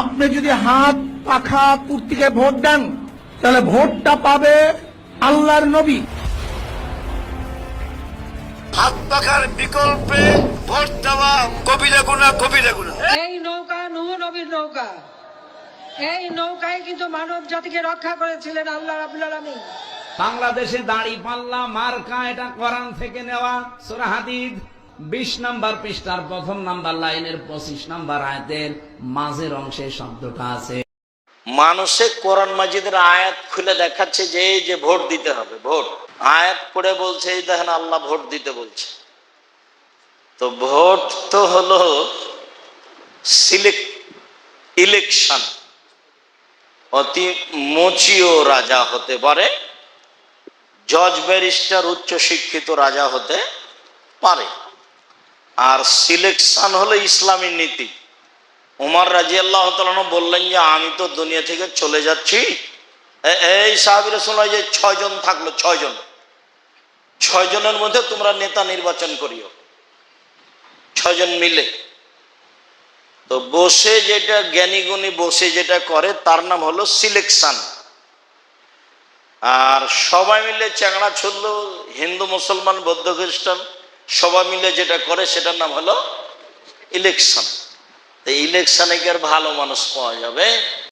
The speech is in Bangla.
আপনি যদি হাত পাখা কুর্তিকে ভোট দেন তাহলে ভোটটা পাবে আল্লাহর নবী। হাত পাখার বিকল্পে ভোট দেওয়া কবিরা গুনাহ, কবিরা গুনাহ। এই নৌকা নূহ নবীর নৌকা। এই নৌকায় কিন্তু মানব জাতিকে রক্ষা করেছিলেন আল্লাহ রাব্বুল আলামিন। বাংলাদেশে দাঁড়িপাল্লা মার্কা, এটা কোরআন থেকে নেওয়া। সূরা হাদিদ 20 নম্বর পৃষ্ঠার প্রথম নাম্বার লাইনের 25 নম্বর আয়াতের মাঝের অংশে শব্দটা আছে। মানুষে কোরআন মাজিদের আয়াত খুলে দেখাচ্ছে যে এই যে ভোট দিতে হবে, ভোট আয়াত পড়ে বলছে এই দেখেন আল্লাহ ভোট দিতে বলছে। তো ভোট তো হলো ইলেকশন। অতি মুচিও রাজা হতে পারে, জজ ব্যারিস্টার উচ্চ শিক্ষিত রাজা হতে পারে। আর সিলেকশন হলো ইসলামী নীতি। উমর রাদিয়াল্লাহু তাআলা আনহু বললেন যে আমি তো দুনিয়া থেকে চলে যাচ্ছি, এই সাহাবীরা শুনল যে 6 জন থাকলো, 6 জনের মধ্যে তোমরা নেতা নির্বাচন করিও, 6 জন মিলে। তো বসে যেটা জ্ঞানী গুণী বসে যেটা করে তার নাম হলো সিলেকশন। আর সবাই মিলে চ্যাংড়া ছুড়ল, হিন্দু মুসলমান বৌদ্ধ খ্রিস্টান সবাই মিলে যেটা করে সেটার নাম হলো ইলেকশন। ইলেকশনে কি আর ভালো মানুষ পাওয়া যাবে?